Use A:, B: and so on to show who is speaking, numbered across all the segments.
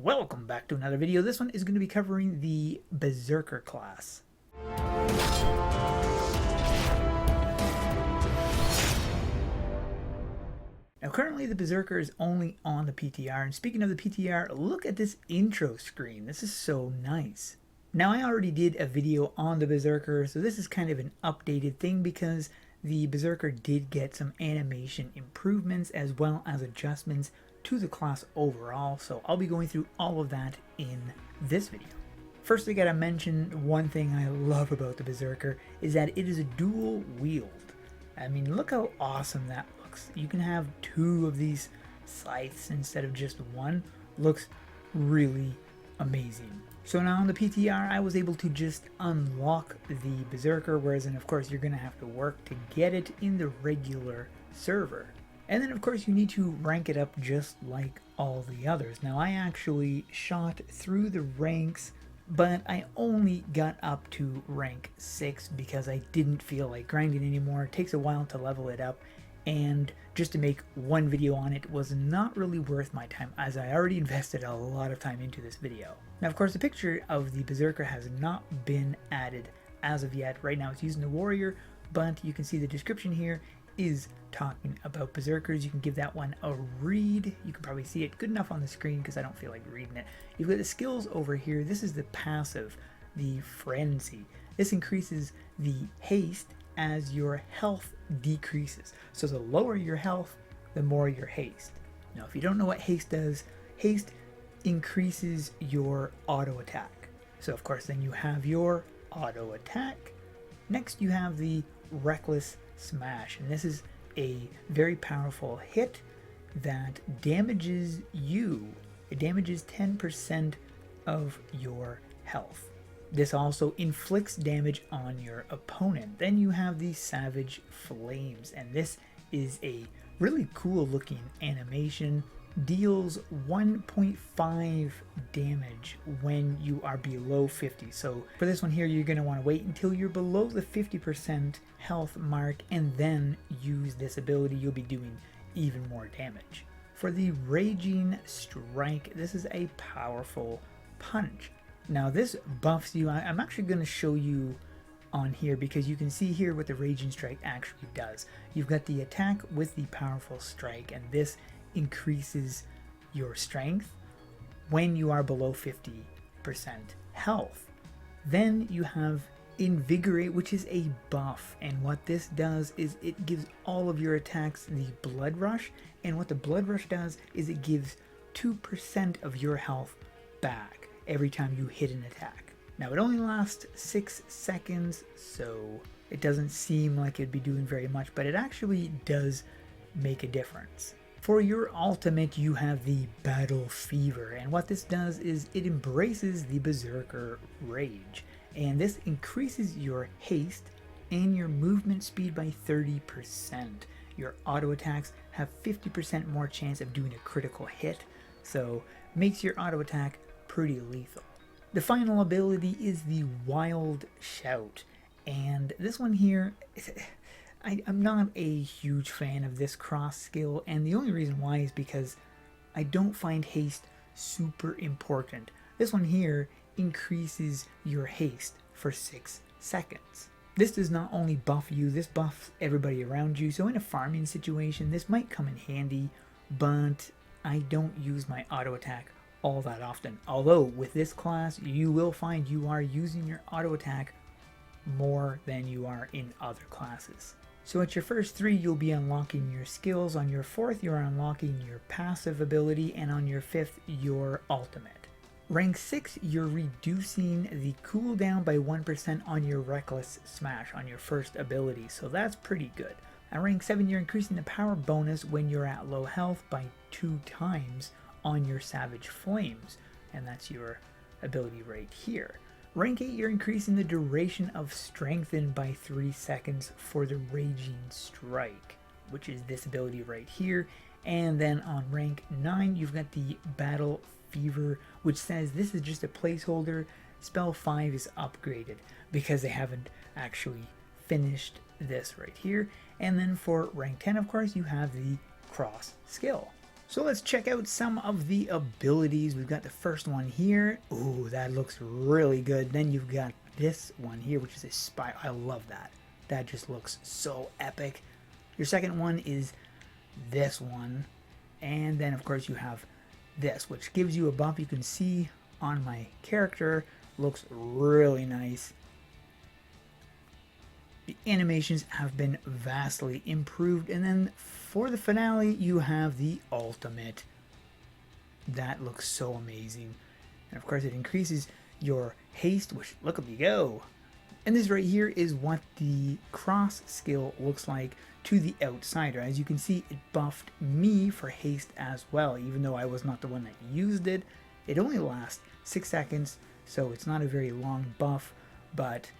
A: Welcome back to another video. This one is going to be covering the Berserker class. Now currently the Berserker is only on the PTR, and speaking of the PTR, look at this intro screen. This is so nice. Now I already did a video on the Berserker, so this is kind of an updated thing because the Berserker did get some animation improvements as well as adjustments to the class overall, so I'll be going through all of that in this video. First, I gotta mention one thing I love about the Berserker is that it is a dual wield. I mean, look how awesome that looks. You can have two of these scythes instead of just one. Looks really amazing. So now on the PTR, I was able to just unlock the Berserker, whereas then of course you're gonna have to work to get it in the regular server. And then of course you need to rank it up just like all the others. Now I actually shot through the ranks, but I only got up to rank 6 because I didn't feel like grinding anymore. It takes a while to level it up, and just to make one video on it was not really worth my time, as I already invested a lot of time into this video. Now of course the picture of the Berserker has not been added as of yet. Right now it's using the warrior, but you can see the description here is talking about Berserkers. You can give that one a read. You can probably see it good enough on the screen because I don't feel like reading it. You've got the skills over here. This is the passive, the Frenzy. This increases the haste as your health decreases. So the lower your health, the more your haste. Now if you don't know what haste does, haste increases your auto attack. So of course then you have your auto attack. Next you have the Reckless Smash, and this is a very powerful hit that damages you. It damages 10% of your health. This also inflicts damage on your opponent. Then you have the Savage Flames, and this is a really cool looking animation. Deals 1.5 damage when you are below 50. So for this one here, you're going to want to wait until you're below the 50% health mark and then use this ability. You'll be doing even more damage. For the Raging Strike, this is a powerful punch. Now this buffs you. I'm actually going to show you on here because you can see here what the Raging Strike actually does. You've got the attack with the powerful strike, and this increases your strength when you are below 50% health. Then you have Invigorate, which is a buff, and what this does is it gives all of your attacks the blood rush, and what the blood rush does is it gives 2% of your health back every time you hit an attack. Now it only lasts 6 seconds, so it doesn't seem like it'd be doing very much, but it actually does make a difference. For your ultimate, you have the Battle Fever, and what this does is it embraces the Berserker Rage, and this increases your haste and your movement speed by 30%. Your auto attacks have 50% more chance of doing a critical hit, so makes your auto attack pretty lethal. The final ability is the Wild Shout, and this one here, I'm not a huge fan of this cross skill, and the only reason why is because I don't find haste super important. This one here increases your haste for 6 seconds. This does not only buff you, this buffs everybody around you, so in a farming situation this might come in handy, but I don't use my auto attack all that often. Although with this class you will find you are using your auto attack more than you are in other classes. So at your first 3 you'll be unlocking your skills, on your 4th you're unlocking your passive ability, and on your 5th your ultimate. Rank 6 you're reducing the cooldown by 1% on your Reckless Smash on your first ability, so that's pretty good. At rank 7 you're increasing the power bonus when you're at low health by 2 times on your Savage Flames, and that's your ability right here. Rank 8, you're increasing the duration of Strengthen by 3 seconds for the Raging Strike, which is this ability right here. And then on rank 9, you've got the Battle Fever, which says this is just a placeholder. Spell 5 is upgraded because they haven't actually finished this right here. And then for rank 10, of course, you have the Cross skill. So let's check out some of the abilities. We've got the first one here. Ooh, that looks really good. Then you've got this one here, which is a spy. I love that. That just looks so epic. Your second one is this one. And then, of course, you have this, which gives you a bump. You can see on my character. Looks really nice. The animations have been vastly improved. And then for the finale, you have the ultimate. That looks so amazing. And of course, it increases your haste, which, look up you go. And this right here is what the cross skill looks like to the outsider. As you can see, it buffed me for haste as well, even though I was not the one that used it. It only lasts 6 seconds, so it's not a very long buff, but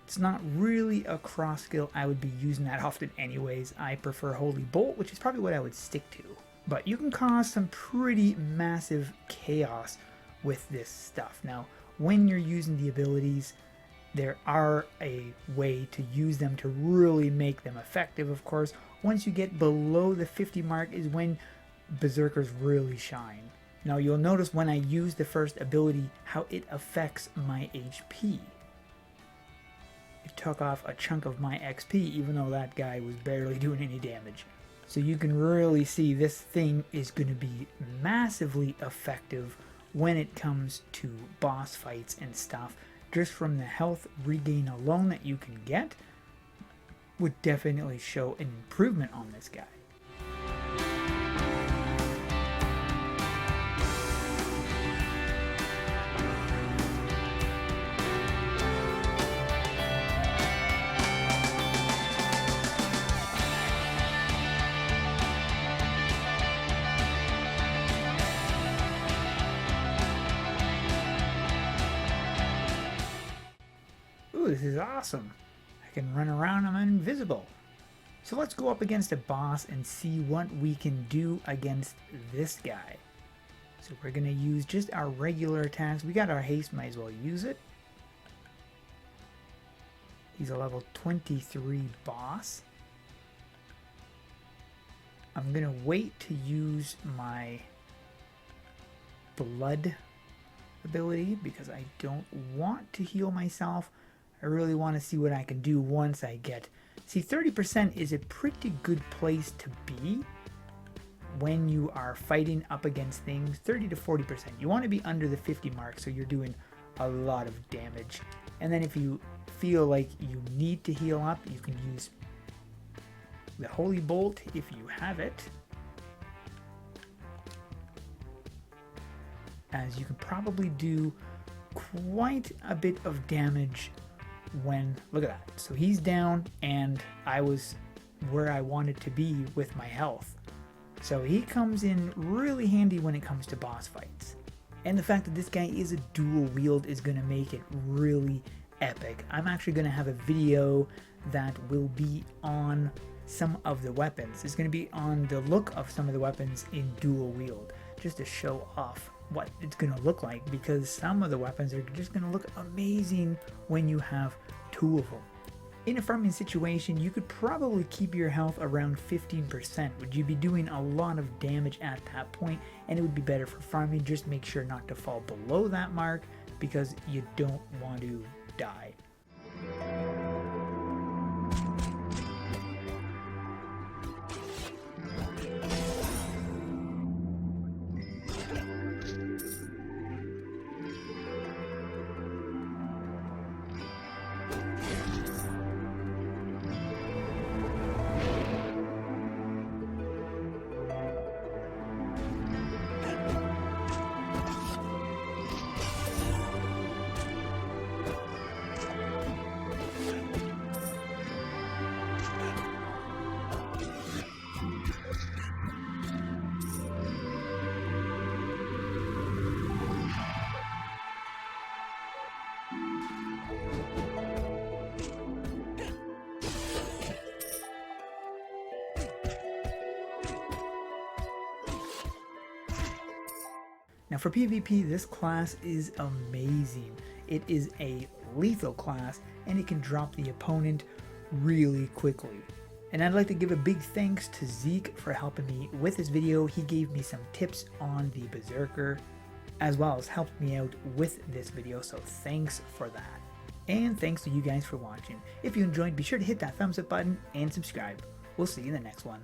A: it's not really a cross skill I would be using that often anyways. I prefer Holy Bolt, which is probably what I would stick to. But you can cause some pretty massive chaos with this stuff. Now, when you're using the abilities, there are a way to use them to really make them effective, of course. Once you get below the 50 mark is when Berserkers really shine. Now, you'll notice when I use the first ability how it affects my HP. It took off a chunk of my XP, even though that guy was barely doing any damage. So you can really see this thing is going to be massively effective when it comes to boss fights and stuff. Just from the health regain alone that you can get would definitely show an improvement on this guy. Ooh, this is awesome. I can run around, I'm invisible. So let's go up against a boss and see what we can do against this guy. So we're going to use just our regular attacks. We got our haste, might as well use it. He's a level 23 boss. I'm going to wait to use my blood ability because I don't want to heal myself. I really want to see what I can do once I get... See, 30% is a pretty good place to be when you are fighting up against things. 30 to 40%. You want to be under the 50 mark so you're doing a lot of damage. And then if you feel like you need to heal up, you can use the Holy Bolt if you have it. As you can probably do quite a bit of damage when, look at that, so he's down and I was where I wanted to be with my health. So he comes in really handy when it comes to boss fights. And the fact that this guy is a dual wield is going to make it really epic. I'm actually going to have a video that will be on some of the weapons. It's going to be on the look of some of the weapons in dual wield, just to show off what it's going to look like, because some of the weapons are just going to look amazing when you have two of them. In a farming situation, you could probably keep your health around 15%. Would you be doing a lot of damage at that point, and it would be better for farming. Just make sure not to fall below that mark because you don't want to die. Now for PvP, this class is amazing. It is a lethal class and it can drop the opponent really quickly. And I'd like to give a big thanks to Zeke for helping me with this video. He gave me some tips on the Berserker, as well as helped me out with this video, so thanks for that. And thanks to you guys for watching. If you enjoyed, be sure to hit that thumbs up button and subscribe. We'll see you in the next one.